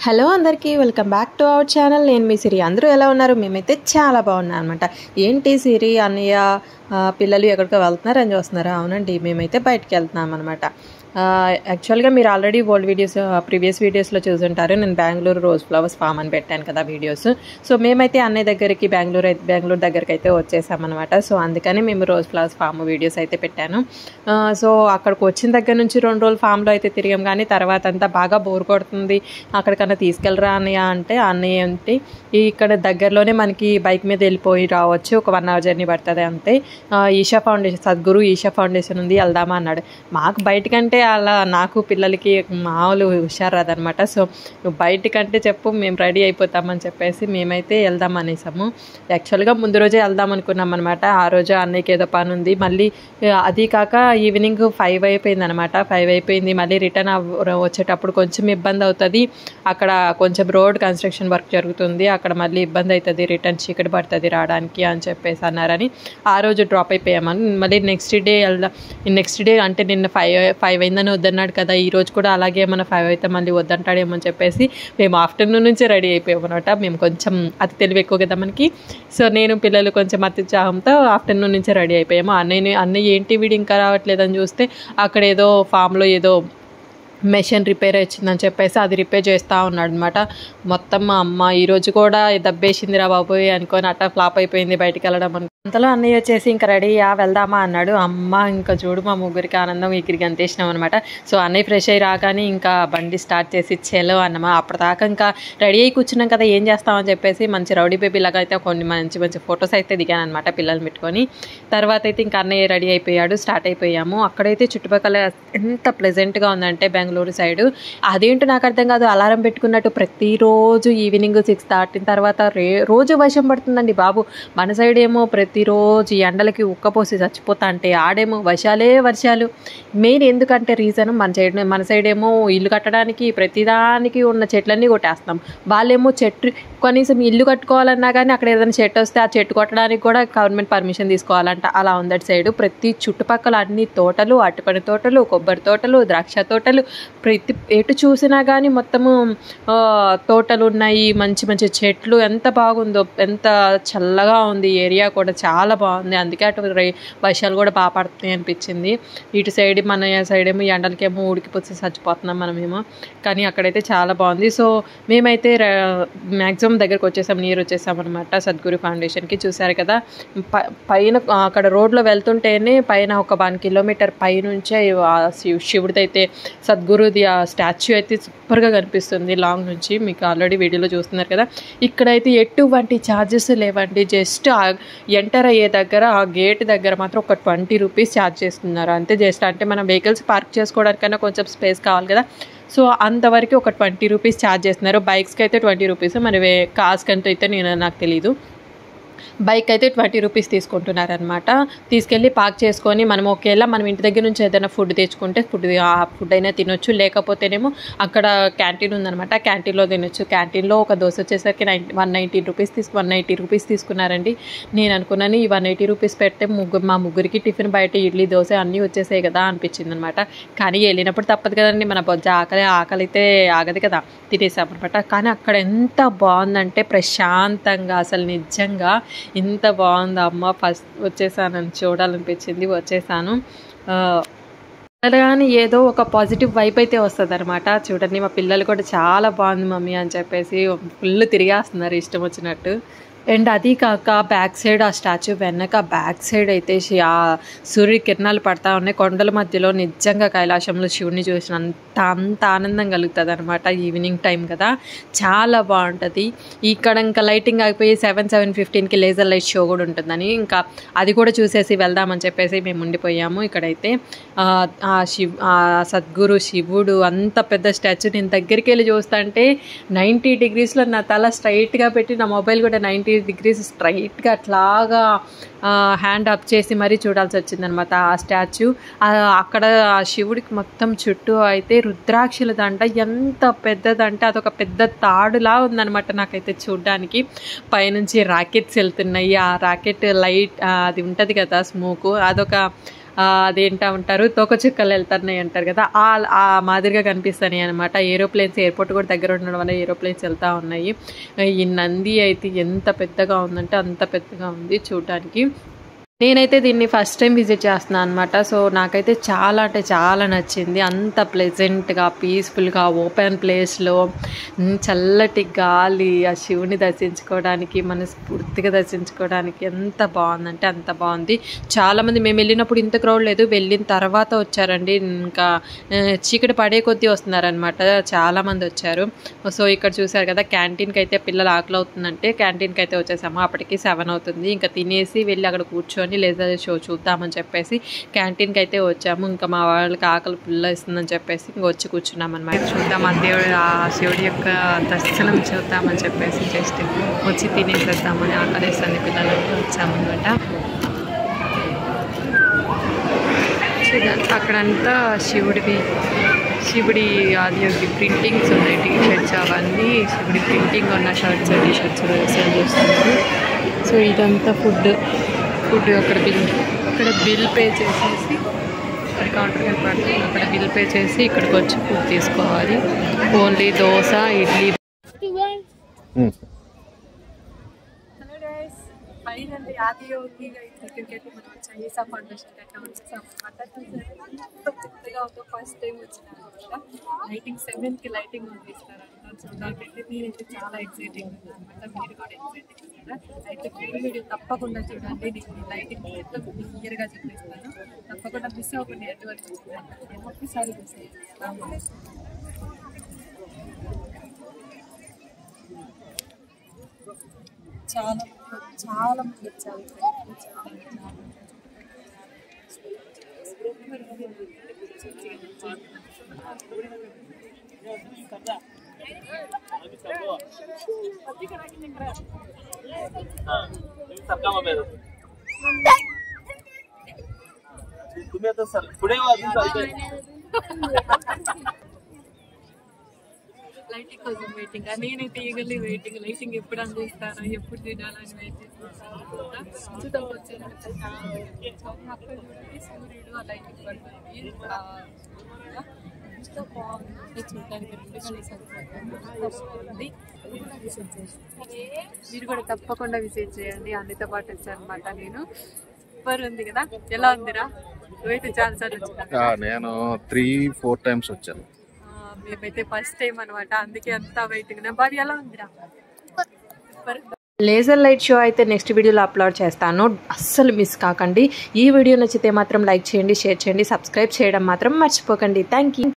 Hello అందరికీ welcome back to our channel. నేను మీ సిరి. అందరూ ఎలా ఉన్నారు? మేమైతే చాలా బాగున్నాం అనమాట. ఏంటి సిరి అన్నయ్య పిల్లలు ఎక్కడికో వెళ్తున్నారు అని చూస్తున్నారా? అవునండి, మేమైతే బయటకు వెళ్తున్నాం అనమాట. యాక్చువల్గా మీరు ఆల్రెడీ ప్రీవియస్ వీడియోస్లో చూసుంటారు. నేను బెంగళూరు రోజ్ ఫ్లవర్స్ ఫామ్ అని పెట్టాను కదా వీడియోస్. సో మేమైతే అన్నయ్య దగ్గరికి బెంగళూరు దగ్గరికి అయితే వచ్చేసామన్నమాట. సో అందుకని మేము రోజ్ ఫ్లవర్స్ ఫామ్ వీడియోస్ అయితే పెట్టాను. సో అక్కడికి వచ్చిన దగ్గర నుంచి 2 రోజులు ఫామ్లో అయితే తిరిగాం, కానీ తర్వాత అంతా బాగా బోర్ కొడుతుంది, అక్కడికన్నా తీసుకెళ్ళరా అన్నయ్య అంటే అన్నయ్య ఏంటి ఇక్కడ దగ్గరలోనే మనకి బైక్ మీద వెళ్ళిపోయి రావచ్చు, ఒక 1 hour జర్నీ పడుతుంది అంతే. సద్గురు ఈషా ఫౌండేషన్ ఉంది, వెళ్దామా అన్నాడు. మాకు బయటకంటే అలా నాకు పిల్లలకి మామూలు హుషారు రాదనమాట. సో నువ్వు బయటకంటే చెప్పు, మేము రెడీ అయిపోతామని చెప్పేసి మేమైతే వెళ్దాం అనేసాము. యాక్చువల్గా ముందు రోజే వెళ్దాం అనుకున్నాం అనమాట. ఆ రోజు అన్నయ్యకి ఏదో పని ఉంది, మళ్ళీ అది కాక ఈవినింగ్ 5 అయిపోయింది అనమాట. 5 అయిపోయింది, మళ్ళీ రిటర్న్ వచ్చేటప్పుడు కొంచెం ఇబ్బంది అవుతుంది. అక్కడ కొంచెం రోడ్ కన్స్ట్రక్షన్ వర్క్ జరుగుతుంది, అక్కడ మళ్ళీ ఇబ్బంది అవుతుంది, రిటర్న్ చీకటి పడుతుంది రావడానికి అని చెప్పేసి అన్నారని ఆ రోజు డ్రాప్ అయిపోయామని. మళ్ళీ నెక్స్ట్ డే అంటే నిన్న 5 అయిందని వద్దన్నాడు కదా, ఈ రోజు కూడా అలాగే మన 5 అయితే మళ్ళీ వద్దంటాడేమో అని చెప్పేసి మేము ఆఫ్టర్నూన్ నుంచే రెడీ అయిపోయాం అనమాట. మేము కొంచెం అతి తెలివి ఎక్కువ కదా మనకి. సో నేను పిల్లలు కొంచెం అత్యుత్సాహంతో ఆఫ్టర్నూన్ నుంచే రెడీ అయిపోయాము. అన్నయ్య ఏంటి వీడు ఇంకా రావట్లేదని చూస్తే అక్కడ ఏదో ఫామ్లో ఏదో మెషిన్ రిపేర్ వచ్చిందని చెప్పేసి అది రిపేర్ చేస్తూ ఉన్నాడు అనమాట. మొత్తం మా అమ్మ ఈరోజు కూడా దబ్బేసింది రా బాబోయ్ అనుకొని అట్లా ఫ్లాప్ అయిపోయింది బయటికి వెళ్ళడం. అంతలో అన్నయ్య వచ్చేసి ఇంకా రెడీయా వెళ్దామా అన్నాడు. అమ్మ ఇంకా చూడు మా ముగ్గురికి ఆనందం ఎగిరికి అంతేసినాం అనమాట. సో అన్నయ్య ఫ్రెష్ అయ్యి రాగానే ఇంకా బండి స్టార్ట్ చేసి చెలో అన్నమా. అప్పటిదాకా ఇంకా రెడీ అయ్యి కూర్చున్నాం కదా, ఏం చేస్తామని చెప్పేసి మంచి రౌడీ బేబీ లాగా అయితే కొన్ని మంచి ఫొటోస్ అయితే దిగాను అనమాట పిల్లలు పెట్టుకొని. తర్వాత అయితే ఇంకా అన్నయ్య రెడీ అయిపోయాడు, స్టార్ట్ అయిపోయాము. అక్కడైతే చుట్టుపక్కల ఎంత ప్లెజెంట్గా ఉందంటే బెంగళూరు సైడు. అదేంటో నాకు అర్థం కాదు, అలారం పెట్టుకున్నట్టు ప్రతిరోజు ఈవినింగ్ 6 దాటిన తర్వాత రోజు వర్షం పడుతుందండి బాబు. మన సైడ్ ఏమో ప్రతిరోజు ఎండలకి ఉక్కపోసి చచ్చిపోతా అంటే ఆడేమో వర్షాలు. మెయిన్ ఎందుకంటే రీజన్ మన సైడ్ ఏమో ఇల్లు కట్టడానికి ప్రతిదానికి ఉన్న చెట్లన్నీ కొట్టేస్తాం. వాళ్ళేమో కనీసం ఇల్లు కట్టుకోవాలన్నా కానీ అక్కడ ఏదైనా చెట్టు వస్తే ఆ చెట్టు కొట్టడానికి కూడా గవర్నమెంట్ పర్మిషన్ తీసుకోవాలంట. అలా ఉంది అటు సైడు. ప్రతి చుట్టుపక్కల అన్ని తోటలు, అరటిపండు తోటలు, కొబ్బరి తోటలు, ద్రాక్ష తోటలు, ప్రతి ఎటు చూసినా కానీ మొత్తము తోటలు ఉన్నాయి, మంచి చెట్లు. ఎంత బాగుందో, ఎంత చల్లగా ఉంది ఏరియా కూడా, చాలా బాగుంది. అందుకే అటు వర్షాలు కూడా బాగా పడుతున్నాయి అనిపించింది. ఇటు సైడ్ మన సైడ్ ఏమో ఎండలకేమో ఉడికిపోతే చచ్చిపోతున్నాం మనమేమో, కానీ అక్కడైతే చాలా బాగుంది. సో మేమైతే మ్యాక్సిమం దగ్గరకు వచ్చేసాం, నీరు వచ్చేసాం అనమాట సద్గురు ఫౌండేషన్కి. చూసారు కదా పైన అక్కడ రోడ్లో వెళ్తుంటేనే పైన ఒక 1 kilometer పైనుంచే శివుడిది అయితే సద్గురుది ఆ స్టాచ్యూ అయితే సూపర్గా కనిపిస్తుంది లాంగ్ నుంచి. మీకు ఆల్రెడీ వీడియోలో చూస్తున్నారు కదా. ఇక్కడైతే ఎటువంటి ఛార్జెస్ లేవండి. జస్ట్ ఎంటర్ అయ్యే దగ్గర ఆ గేట్ దగ్గర మాత్రం ఒక 20 rupees ఛార్జ్ చేస్తున్నారు అంతే. జస్ట్ అంటే మనం వెహికల్స్ పార్క్ చేసుకోవడానికైనా కొంచెం స్పేస్ కావాలి కదా, సో అంతవరకు ఒక 20 rupees ఛార్జ్ చేస్తున్నారు. బైక్స్కి అయితే 20 rupees, మరి కార్స్కి అంటే నాకు తెలీదు. బైక్ అయితే 20 rupees తీసుకుంటున్నారనమాట. తీసుకెళ్ళి పార్క్ చేసుకొని మనం మనం ఇంటి దగ్గర నుంచి ఏదైనా ఫుడ్ తెచ్చుకుంటే ఫుడ్ అయినా తినొచ్చు, లేకపోతేనేమో అక్కడ క్యాంటీన్ ఉందనమాట, క్యాంటీన్లో తినొచ్చు. క్యాంటీన్లో ఒక దోశ వచ్చేసరికి 190 rupees తీసుకున్నారండి. నేను అనుకున్నాను ఈ 180 rupees పెడితే మా ముగ్గురికి టిఫిన్ బయట ఇడ్లీ దోశ అన్నీ వచ్చేసాయి కదా అనిపించింది అనమాట. కానీ వెళ్ళినప్పుడు తప్పదు కదండి, మన బొజ్జ ఆకలి అయితే ఆగదు కదా, తినేసామన్నమాట. కానీ అక్కడ ఎంత బాగుందంటే ప్రశాంతంగా, అసలు నిజంగా ఇంత బాగుంది అమ్మ. ఫస్ట్ వచ్చేసానని చూడాలనిపించింది, వచ్చేసాను. కానీ ఏదో ఒక పాజిటివ్ వైబ్ అయితే వస్తుంది అనమాట. చూడండి మా పిల్లలు కూడా చాలా బాగుంది మమ్మీ అని చెప్పేసి ఫుల్ తిరిగేస్తున్నారు ఇష్టం వచ్చినట్టు. అండ్ అది కాక బ్యాక్ సైడ్ ఆ స్టాచ్యూ వెనక బ్యాక్ సైడ్ అయితే ఆ సూర్య కిరణాలు పడతా ఉన్నాయి కొండల మధ్యలో. నిజంగా కైలాసంలో శివుడిని అంత ఆనందం కలుగుతుంది అనమాట. ఈవినింగ్ టైం కదా, చాలా బాగుంటుంది. ఇక్కడ ఇంకా లైటింగ్ అయిపోయి 7:15కి లేజర్ లైట్ షో కూడా ఉంటుందని ఇంకా అది కూడా చూసేసి వెళ్దామని చెప్పేసి మేము ఉండిపోయాము. ఇక్కడైతే సద్గురు శివుడు అంత పెద్ద స్టాచ్యూ. నేను దగ్గరికి వెళ్ళి చూస్తుంటే 90 degreesలో నా తల స్ట్రైట్గా పెట్టి నా మొబైల్ కూడా 90 degrees స్ట్రైట్గా అట్లాగా హ్యాండ్ అప్ చేసి మరీ చూడాల్సి వచ్చిందనమాట ఆ స్టాచ్యూ. అక్కడ శివుడికి మొత్తం చుట్టూ అయితే రుద్రాక్షల దండ ఎంత పెద్దదంటే అదొక పెద్ద తాడులా ఉందనమాట నాకైతే చూడ్డానికి. పైనుంచి రాకెట్స్ వెళ్తున్నాయి, ఆ రాకెట్ లైట్ అది ఉంటుంది కదా స్మోకు, అదొక అదేంటా ఉంటారు తోకచుక్కలు వెళ్తున్నాయి అంటారు కదా, ఆ మాదిరిగా కనిపిస్తున్నాయి అనమాట. ఏరోప్లేన్స్ ఎయిర్పోర్ట్ కూడా దగ్గర ఉండడం వల్ల ఏరోప్లేన్స్ వెళ్తూ ఉన్నాయి. ఈ నంది అయితే ఎంత పెద్దగా ఉందంటే అంత పెద్దగా ఉంది చూడటానికి. నేనైతే దీన్ని ఫస్ట్ టైం విజిట్ చేస్తున్నాను అనమాట. సో నాకైతే చాలా అంటే చాలా నచ్చింది. అంత ప్లెజెంట్గా, పీస్ఫుల్గా, ఓపెన్ ప్లేస్లో చల్లటి గాలి, ఆ శివుని దర్శించుకోవడానికి, మనస్ఫూర్తిగా దర్శించుకోవడానికి ఎంత బాగుందంటే అంత బాగుంది. చాలామంది మేము వెళ్ళినప్పుడు ఇంత క్రౌడ్ లేదు, వెళ్ళిన తర్వాత వచ్చారండి. ఇంకా చీకటి పడే కొద్దీ వస్తున్నారనమాట, చాలామంది వచ్చారు. సో ఇక్కడ చూసారు కదా, క్యాంటీన్కి అయితే పిల్లలు ఆకలి అవుతుందంటే క్యాంటీన్కి అయితే వచ్చేసాము. అప్పటికి 7 అవుతుంది. ఇంకా తినేసి వెళ్ళి అక్కడ కూర్చొని లేజర్ షో చూద్దామని చెప్పేసి క్యాంటీన్కి అయితే వచ్చాము. ఇంకా మా వాళ్ళకి ఆకలి పిల్ల ఇస్తుందని చెప్పేసి ఇంకా వచ్చి కూర్చున్నాం అనమాట. చూద్దాం ఆ దేవుడు, ఆ శివుడి యొక్క దర్శనం చూద్దామని చెప్పేసి జస్ట్ వచ్చి తినేసేద్దామని ఆకలిస్తుంది పిల్లలకి వచ్చామన్నమాట. అక్కడంతా శివుడి ఆదియోగి ప్రింటింగ్స్ ఉన్నాయి, టీ షర్ట్స్ అవన్నీ శివుడి ప్రింటింగ్ ఉన్న షర్ట్స్ టీ షర్ట్స్ సేల్ చేస్తున్నారు. సో ఇదంతా ఫుడ్ అక్కడ బిల్ పే చేసేసి అక్కడ కౌంటర్కి వెళ్ళి అక్కడ బిల్ పే చేసి ఇక్కడికి వచ్చి ఫుడ్ తీసుకోవాలి. Only dosa, idli. Hello guys, finally Adiyogi దగ్గరికి అయితే మనం వచ్చాం. ఈసా ఫౌండేషన్ అయితే వచ్చేసాం అన్నమాట. పెద్దగా ఒక ఫస్ట్ టైం వచ్చినాను అనమాట. లైటింగ్ 7కి లైటింగ్ పంపిస్తారంట. చూడడానికి నేనైతే చాలా ఎక్సైటింగ్ ఉంది అనమాట. మీరు కూడా ఎక్సైటింగ్ ఉన్నారా? అయితే వీడియో తప్పకుండా చూడండి. నేను లైటింగ్ ఎంతో క్లియర్గా చూపిస్తాను. తప్పకుండా మిస్ అవ్వకండి. ఎటువంటి ఒక్కసారి మిస్ అయ్యింది. చాలా మంది వచ్చారు. तुम्ही आता सर पुढे లైటింగ్ కోసం వెయిటింగ్. నేనైతే ఈగల్లీ వెయిటింగ్, లైటింగ్ ఎప్పుడు అందిస్తారో, ఎప్పుడు తినాలని వెయిట్ చేస్తాను. చూద్దాం వచ్చాను. అక్కడ చూడండి సూర్యుడు ఆ లైటింగ్ పడుతుంది. ఎంతో బాగుంది చూడడానికి. 2 కలిసి మీరు కూడా తప్పకుండా విజిట్ చేయండి. అన్నితో పాటు వచ్చాను అనమాట నేను. సూపర్ ఉంది కదా, ఎలా ఉందిరా? నువ్వైతే చాలా సార్లు వచ్చా? నేను 3-4 టైమ్స్ వచ్చాను. మేమైతే ఫస్ట్ టైం అనమాట, అందుకే అంతా వెయిటింగ్. బాడీ ఎలా ఉందిరా? లేజర్ లైట్ షో అయితే నెక్స్ట్ వీడియోలో అప్లోడ్ చేస్తాను, అస్సలు మిస్ కాకండి. ఈ వీడియో నచ్చితే మాత్రం లైక్ చేయండి, షేర్ చేయండి, సబ్స్క్రైబ్ చేయడం మాత్రం మర్చిపోకండి. Thank you.